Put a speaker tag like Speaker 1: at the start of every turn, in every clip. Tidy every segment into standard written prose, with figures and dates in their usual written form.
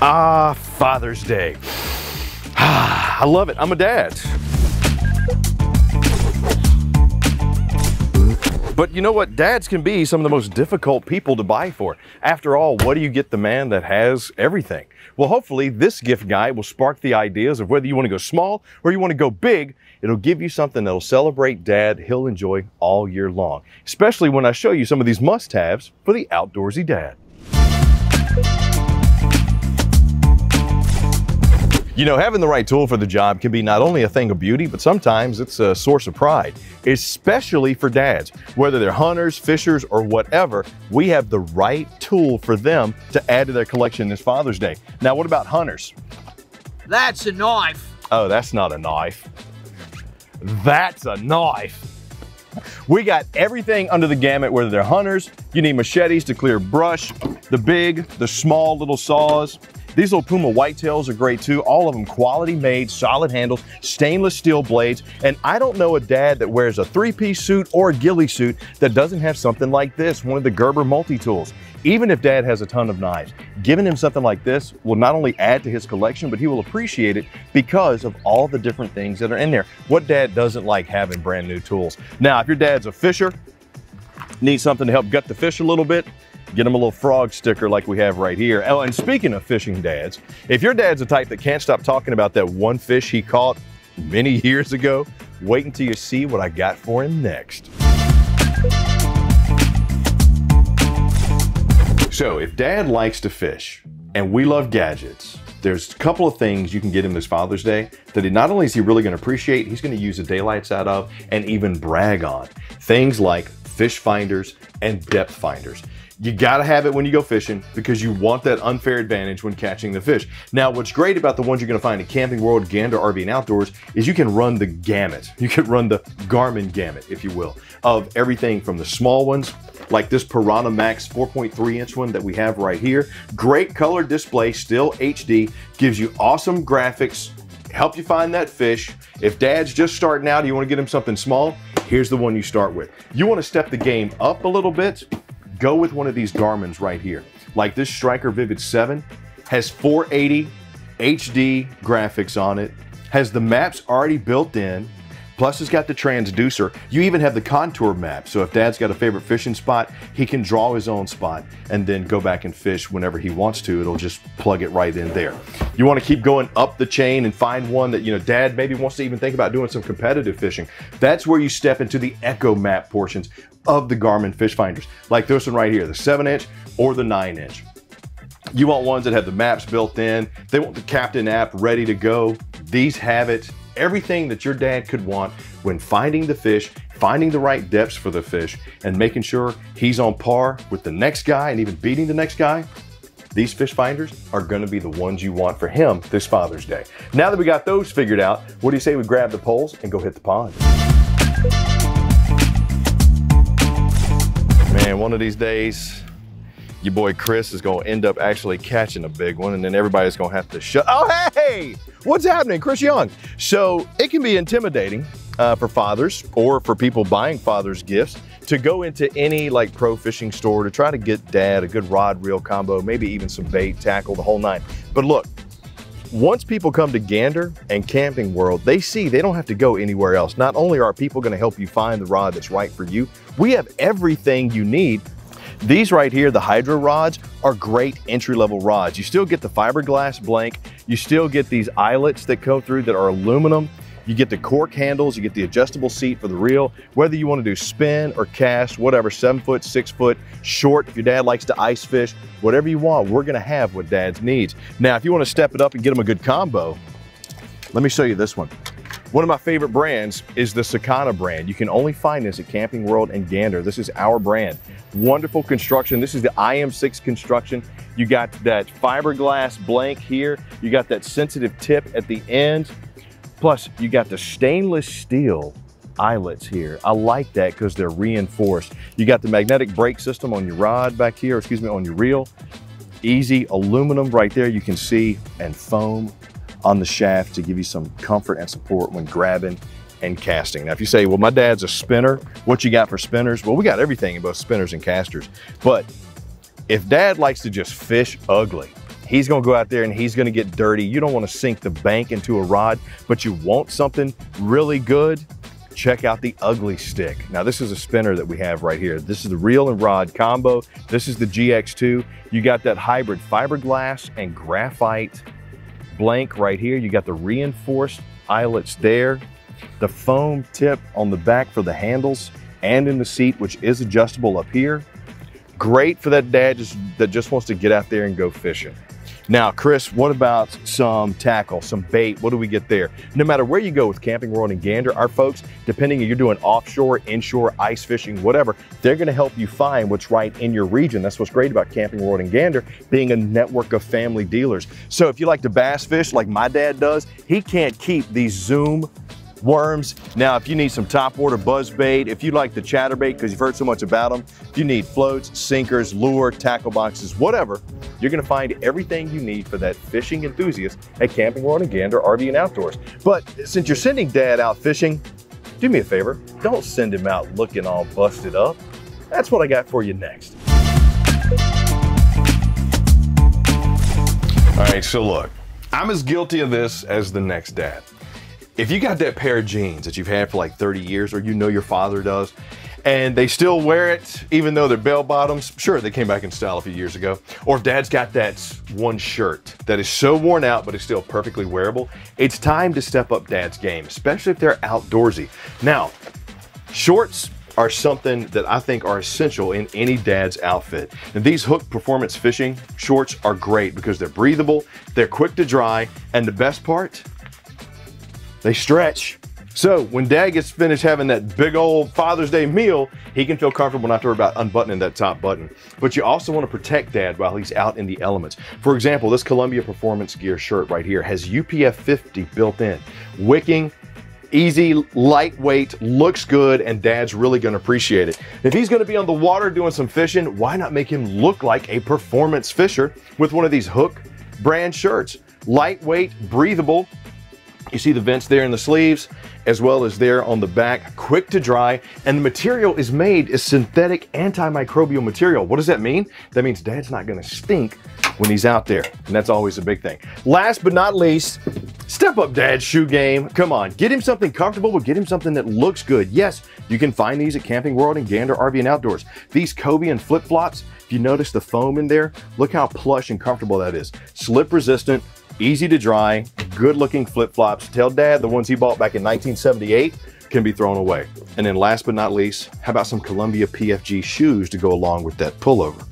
Speaker 1: Ah, Father's Day. I love it. I'm a dad. But you know what? Dads can be some of the most difficult people to buy for. After all, what do you get the man that has everything? Well, hopefully this gift guide will spark the ideas of whether you want to go small or you want to go big. It'll give you something that'll celebrate Dad he'll enjoy all year long, especially when I show you some of these must-haves for the outdoorsy dad. You know, having the right tool for the job can be not only a thing of beauty, but sometimes it's a source of pride, especially for dads. Whether they're hunters, fishers, or whatever, we have the right tool for them to add to their collection this Father's Day. Now, what about hunters?
Speaker 2: That's a knife.
Speaker 1: Oh, that's not a knife. That's a knife. We got everything under the gamut, whether they're hunters, you need machetes to clear brush, the big, the small little saws. These little Puma whitetails are great too. All of them quality made, solid handles, stainless steel blades. And I don't know a dad that wears a three-piece suit or a ghillie suit that doesn't have something like this, one of the Gerber multi-tools. Even if dad has a ton of knives, giving him something like this will not only add to his collection, but he will appreciate it because of all the different things that are in there. What dad doesn't like having brand new tools? Now, if your dad's a fisher, needs something to help gut the fish a little bit, get him a little frog sticker like we have right here. Oh, and speaking of fishing dads, if your dad's the type that can't stop talking about that one fish he caught many years ago, wait until you see what I got for him next. So if dad likes to fish and we love gadgets, there's a couple of things you can get him this Father's Day that not only is he really going to appreciate, he's going to use the daylights out of and even brag on. Things like fish finders and depth finders. You gotta have it when you go fishing because you want that unfair advantage when catching the fish. Now, what's great about the ones you're gonna find at Camping World, Gander, RV and Outdoors is you can run the gamut. You can run the Garmin gamut, if you will, of everything from the small ones, like this Piranha Max 4.3 inch one that we have right here. Great color display, still HD, gives you awesome graphics, help you find that fish. If dad's just starting out, you wanna get him something small, here's the one you start with. You wanna step the game up a little bit, go with one of these Garmin's right here. Like this Striker Vivid 7, has 480 HD graphics on it, has the maps already built in, plus it's got the transducer. You even have the contour map, so if dad's got a favorite fishing spot, he can draw his own spot and then go back and fish whenever he wants to. It'll just plug it right in there. You want to keep going up the chain and find one that, you know, dad maybe wants to even think about doing some competitive fishing. That's where you step into the Echo Map portions of the Garmin fish finders, like this one right here, the 7-inch or the 9-inch. You want ones that have the maps built in. They want the Captain app ready to go. These have it. Everything that your dad could want when finding the fish, finding the right depths for the fish, and making sure he's on par with the next guy and even beating the next guy. These fish finders are gonna be the ones you want for him this Father's Day. Now that we got those figured out, what do you say we grab the poles and go hit the pond? Man, one of these days, your boy Chris is gonna end up actually catching a big one, and then everybody's gonna have to shut. Oh, hey, what's happening? Chris Young. So it can be intimidating for fathers or for people buying fathers gifts to go into any like pro fishing store to try to get dad a good rod reel combo, maybe even some bait, tackle, the whole nine. But look, once people come to Gander and Camping World, they see they don't have to go anywhere else. Not only are people gonna help you find the rod that's right for you, we have everything you need. These right here, the Hydro rods, are great entry-level rods. You still get the fiberglass blank, you still get these eyelets that go through that are aluminum, you get the cork handles, you get the adjustable seat for the reel, whether you want to do spin or cast, whatever, 7 foot, 6 foot, short, if your dad likes to ice fish, whatever you want, we're gonna have what dad's needs. Now, if you want to step it up and get him a good combo, let me show you this one. One of my favorite brands is the Sakana brand. You can only find this at Camping World and Gander. This is our brand. Wonderful construction. This is the IM6 construction. You got that fiberglass blank here. You got that sensitive tip at the end. Plus, you got the stainless steel eyelets here. I like that because they're reinforced. You got the magnetic brake system on your rod back here, excuse me, on your reel. Easy aluminum right there, you can see, and foam on the shaft to give you some comfort and support when grabbing and casting. Now, if you say, well, my dad's a spinner, what you got for spinners? Well, we got everything in both spinners and casters. But if dad likes to just fish ugly, He's gonna go out there and he's gonna get dirty. You don't wanna sink the bank into a rod, but you want something really good, check out the Ugly Stick. Now this is a spinner that we have right here. This is the reel and rod combo. This is the GX2. You got that hybrid fiberglass and graphite blank right here. You got the reinforced eyelets there. The foam tip on the back for the handles and in the seat, which is adjustable up here. Great for that dad that just wants to get out there and go fishing. Now, Chris, what about some tackle, some bait? What do we get there? No matter where you go with Camping World and Gander, our folks, depending if you're doing offshore, inshore, ice fishing, whatever, they're gonna help you find what's right in your region. That's what's great about Camping World and Gander, being a network of family dealers. So if you like to bass fish like my dad does, he can't keep these Zoom worms. Now, if you need some topwater buzz bait, if you like the chatterbait because you've heard so much about them, if you need floats, sinkers, lure, tackle boxes, whatever, you're gonna find everything you need for that fishing enthusiast at Camping World and Gander RV and Outdoors. But since you're sending Dad out fishing, do me a favor, don't send him out looking all busted up. That's what I got for you next. All right, so look, I'm as guilty of this as the next dad. If you got that pair of jeans that you've had for like 30 years, or you know your father does, and they still wear it, even though they're bell bottoms, sure, they came back in style a few years ago. Or if dad's got that one shirt that is so worn out, but is still perfectly wearable, it's time to step up dad's game, especially if they're outdoorsy. Now, shorts are something that I think are essential in any dad's outfit. And these Hook Performance Fishing shorts are great because they're breathable, they're quick to dry, and the best part, they stretch. So when dad gets finished having that big old Father's Day meal, he can feel comfortable not to worry about unbuttoning that top button. But you also want to protect dad while he's out in the elements. For example, this Columbia Performance Gear shirt right here has UPF 50 built in. Wicking, easy, lightweight, looks good, and dad's really gonna appreciate it. If he's gonna be on the water doing some fishing, why not make him look like a performance fisher with one of these Hook brand shirts? Lightweight, breathable. You see the vents there in the sleeves, as well as there on the back, quick to dry, and the material is made as synthetic antimicrobial material. What does that mean? That means dad's not gonna stink when he's out there, and that's always a big thing. Last but not least, step up dad's shoe game. Come on, get him something comfortable, but get him something that looks good. Yes, you can find these at Camping World and Gander RV and Outdoors. These Cobian flip-flops, if you notice the foam in there, look how plush and comfortable that is. Slip resistant, easy to dry, good looking flip-flops. Tell dad the ones he bought back in 1978 can be thrown away. And then last but not least, how about some Columbia PFG shoes to go along with that pullover?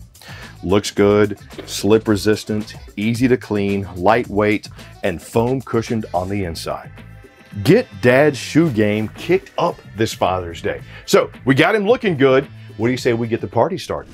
Speaker 1: Looks good, slip resistant, easy to clean, lightweight, and foam cushioned on the inside. Get dad's shoe game kicked up this Father's Day. So we got him looking good. What do you say we get the party started?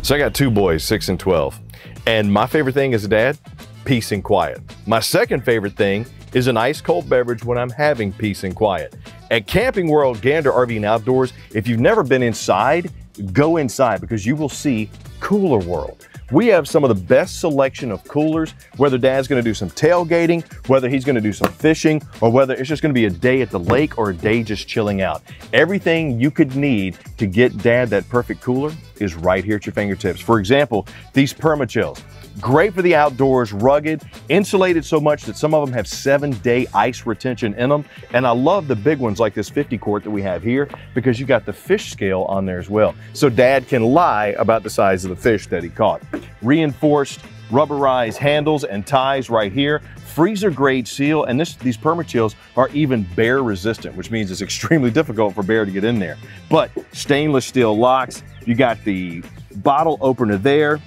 Speaker 1: So I got two boys, 6 and 12. And my favorite thing as a dad, peace and quiet. My second favorite thing is an ice cold beverage when I'm having peace and quiet. At Camping World, Gander RV and Outdoors, if you've never been inside, go inside because you will see Cooler World. We have some of the best selection of coolers, whether dad's gonna do some tailgating, whether he's gonna do some fishing, or whether it's just gonna be a day at the lake or a day just chilling out. Everything you could need to get dad that perfect cooler is right here at your fingertips. For example, these Permachills. Great for the outdoors, rugged, insulated so much that some of them have 7-day ice retention in them. And I love the big ones like this 50 quart that we have here because you got the fish scale on there as well. So dad can lie about the size of the fish that he caught. Reinforced rubberized handles and ties right here. Freezer grade seal, and these Permachills are even bear resistant, which means it's extremely difficult for bear to get in there. But stainless steel locks, you got the bottle opener there,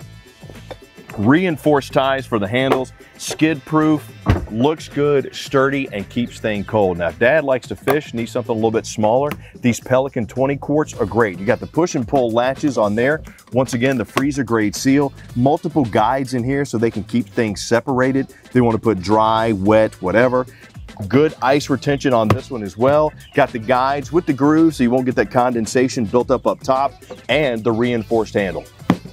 Speaker 1: reinforced ties for the handles, skid proof, looks good, sturdy, and keeps things cold. Now if dad likes to fish, needs something a little bit smaller, these Pelican 20 quarts are great. You got the push and pull latches on there. Once again, the freezer grade seal, multiple guides in here so they can keep things separated. They want to put dry, wet, whatever. Good ice retention on this one as well. Got the guides with the grooves so you won't get that condensation built up top, and the reinforced handle.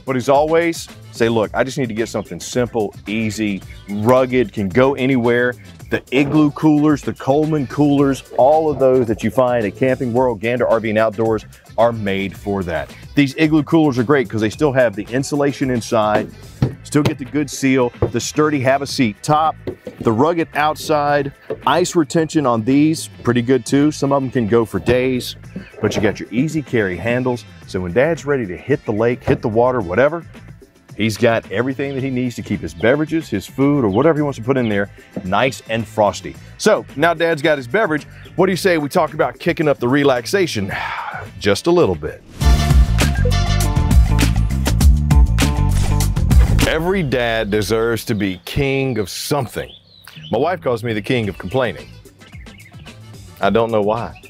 Speaker 1: But as always, say, look, I just need to get something simple, easy, rugged, can go anywhere. The Igloo coolers, the Coleman coolers, all of those that you find at Camping World, Gander RV and Outdoors are made for that. These Igloo coolers are great because they still have the insulation inside, still get the good seal, the sturdy have-a-seat top, the rugged outside, ice retention on these, pretty good too. Some of them can go for days, but you got your easy carry handles. So when Dad's ready to hit the lake, hit the water, whatever, he's got everything that he needs to keep his beverages, his food, or whatever he wants to put in there nice and frosty. So now Dad's got his beverage. What do you say we talk about kicking up the relaxation just a little bit? Every dad deserves to be king of something. My wife calls me the king of complaining. I don't know why.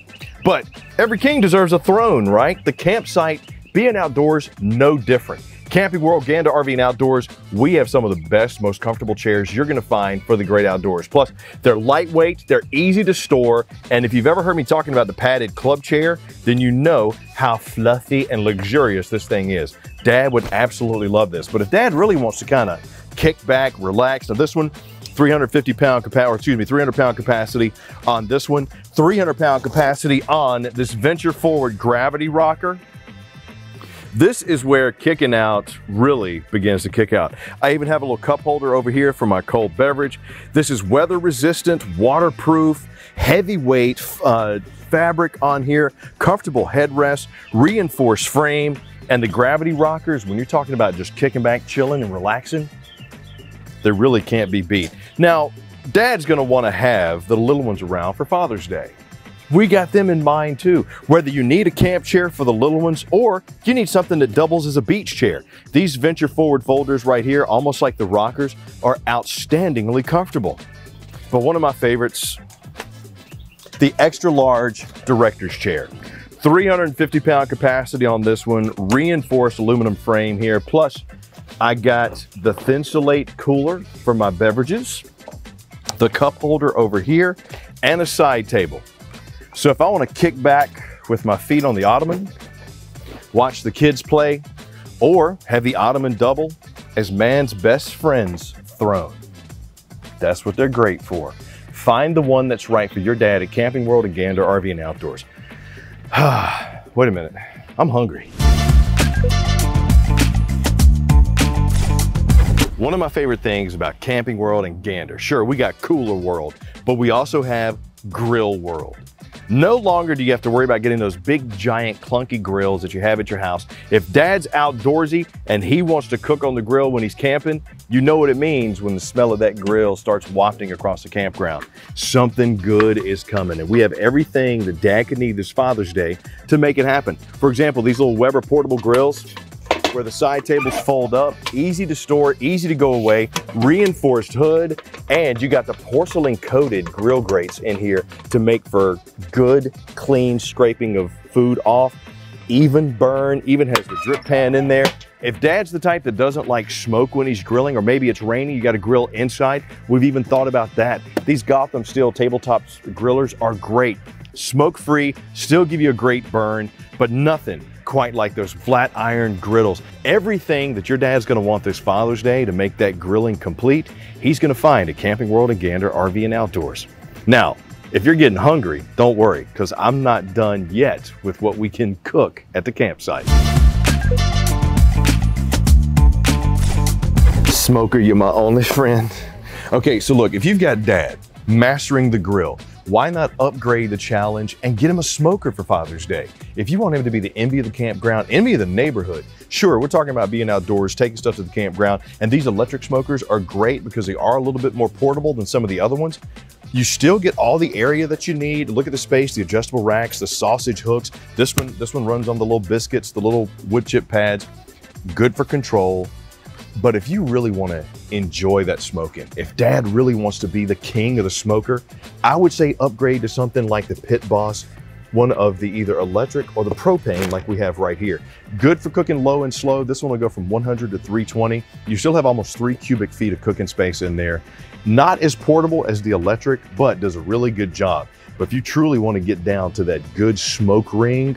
Speaker 1: But every king deserves a throne, right? The campsite, being outdoors, no different. Camping World, Gander RV and Outdoors, we have some of the best, most comfortable chairs you're gonna find for the great outdoors. Plus, they're lightweight, they're easy to store, and if you've ever heard me talking about the padded club chair, then you know how fluffy and luxurious this thing is. Dad would absolutely love this, but if Dad really wants to kind of kick back, relax, now this one, 300 pound capacity on this one, 300 pound capacity on this Venture Forward gravity rocker. This is where kicking out really begins to kick out. I even have a little cup holder over here for my cold beverage. This is weather resistant, waterproof, heavyweight fabric on here, comfortable headrest, reinforced frame, and the gravity rockers, when you're talking about just kicking back, chilling and relaxing, they really can't be beat. Now, Dad's gonna wanna have the little ones around for Father's Day. We got them in mind too. Whether you need a camp chair for the little ones or you need something that doubles as a beach chair. These Venture Forward folders right here, almost like the rockers, are outstandingly comfortable. But one of my favorites, the extra large director's chair. 350 pound capacity on this one, reinforced aluminum frame here. Plus I got the Thinsulate cooler for my beverages, the cup holder over here, and a side table. So if I want to kick back with my feet on the ottoman, watch the kids play, or have the ottoman double as man's best friend's throne. That's what they're great for. Find the one that's right for your dad at Camping World and Gander RV and Outdoors. Wait a minute, I'm hungry. One of my favorite things about Camping World and Gander, sure, we got Cooler World, but we also have Grill World. No longer do you have to worry about getting those big, giant, clunky grills that you have at your house. If Dad's outdoorsy and he wants to cook on the grill when he's camping, you know what it means when the smell of that grill starts wafting across the campground. Something good is coming, and we have everything that Dad could need this Father's Day to make it happen. For example, these little Weber portable grills, where the side tables fold up, easy to store, easy to go away, reinforced hood, and you got the porcelain coated grill grates in here to make for good, clean scraping of food off, even burn, even has the drip pan in there. If Dad's the type that doesn't like smoke when he's grilling, or maybe it's raining, you got to grill inside, we've even thought about that. These Gotham steel tabletop grillers are great. Smoke-free, still give you a great burn, but nothing quite like those flat iron griddles. Everything that your dad's gonna want this Father's Day to make that grilling complete, he's gonna find at Camping World and Gander RV and Outdoors. Now, if you're getting hungry, don't worry, because I'm not done yet with what we can cook at the campsite. Smoker, you're my only friend. Okay, so look, if you've got Dad mastering the grill, why not upgrade the challenge and get him a smoker for Father's Day? If you want him to be the envy of the campground, envy of the neighborhood, sure, we're talking about being outdoors, taking stuff to the campground, and these electric smokers are great because they are a little bit more portable than some of the other ones. You still get all the area that you need. Look at the space, the adjustable racks, the sausage hooks. This one runs on the little biscuits, the little wood chip pads. Good for control. But if you really want to enjoy that smoking, if Dad really wants to be the king of the smoker, I would say upgrade to something like the Pit Boss, one of the either electric or the propane like we have right here. Good for cooking low and slow. This one will go from 100 to 320. You still have almost 3 cubic feet of cooking space in there. Not as portable as the electric, but does a really good job. But if you truly want to get down to that good smoke ring,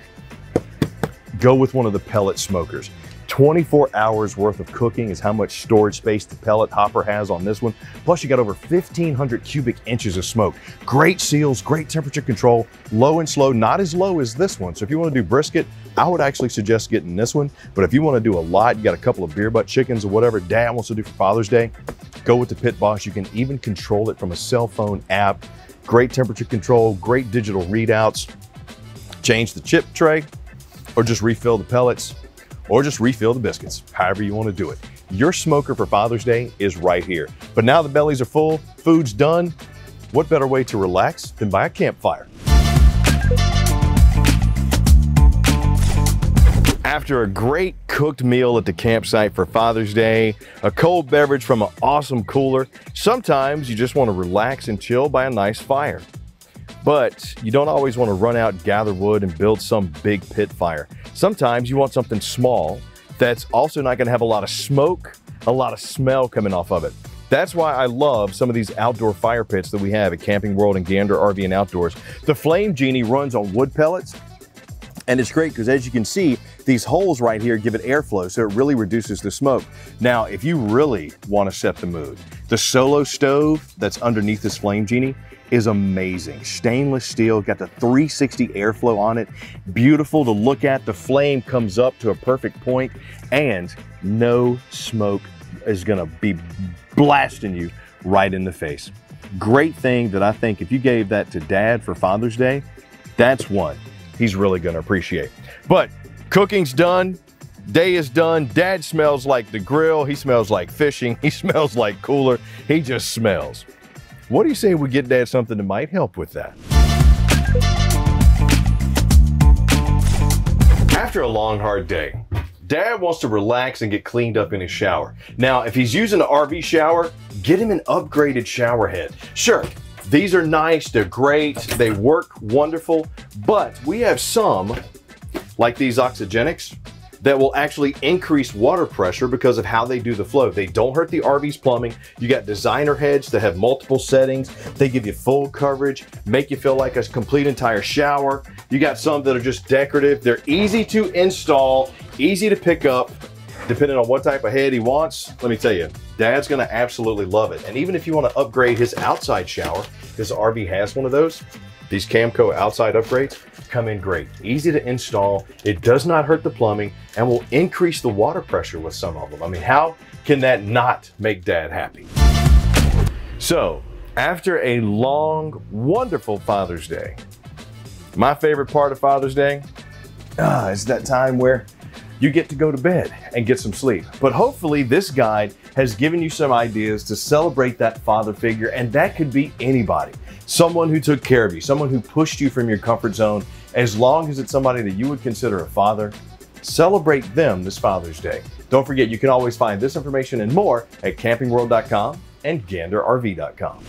Speaker 1: go with one of the pellet smokers. 24 hours worth of cooking is how much storage space the pellet hopper has on this one. Plus you got over 1,500 cubic inches of smoke. Great seals, great temperature control, low and slow, not as low as this one. So if you want to do brisket, I would actually suggest getting this one. But if you want to do a lot, you got a couple of beer butt chickens or whatever Dad wants to do for Father's Day, go with the Pit Boss. You can even control it from a cell phone app. Great temperature control, great digital readouts. Change the chip tray, or just refill the pellets, or just refill the biscuits, however you want to do it. Your smoker for Father's Day is right here. But now the bellies are full, food's done. What better way to relax than by a campfire? After a great cooked meal at the campsite for Father's Day, a cold beverage from an awesome cooler, sometimes you just want to relax and chill by a nice fire. But you don't always want to run out, gather wood, and build some big pit fire. Sometimes you want something small that's also not going to have a lot of smoke, a lot of smell coming off of it. That's why I love some of these outdoor fire pits that we have at Camping World and Gander RV and Outdoors. The Flame Genie runs on wood pellets, and it's great because, as you can see, these holes right here give it airflow, so it really reduces the smoke. Now, if you really want to set the mood, the Solo stove that's underneath this Flame Genie is amazing. Stainless steel, got the 360 airflow on it. Beautiful to look at. The flame comes up to a perfect point, and no smoke is gonna be blasting you right in the face. Great thing that I think if you gave that to Dad for Father's Day, that's one he's really gonna appreciate. But cooking's done, day is done. Dad smells like the grill, he smells like fishing, he smells like cooler, he just smells. What do you say we get Dad something that might help with that? After a long, hard day, Dad wants to relax and get cleaned up in his shower. Now, if he's using an RV shower, get him an upgraded shower head. Sure, these are nice, they're great, they work wonderful, but we have some, like these Oxygenics, that will actually increase water pressure because of how they do the flow. They don't hurt the RV's plumbing. You got designer heads that have multiple settings. They give you full coverage, make you feel like a complete entire shower. You got some that are just decorative. They're easy to install, easy to pick up, depending on what type of head he wants. Let me tell you, Dad's gonna absolutely love it. And even if you wanna upgrade his outside shower, this RV has one of those, these Camco outside upgrades come in great. Easy to install, it does not hurt the plumbing, and will increase the water pressure with some of them. I mean, how can that not make Dad happy? So, after a long, wonderful Father's Day, my favorite part of Father's Day is that time where you get to go to bed and get some sleep. But hopefully this guide has given you some ideas to celebrate that father figure, and that could be anybody. Someone who took care of you, someone who pushed you from your comfort zone. As long as it's somebody that you would consider a father, celebrate them this Father's Day. Don't forget, you can always find this information and more at campingworld.com and ganderrv.com.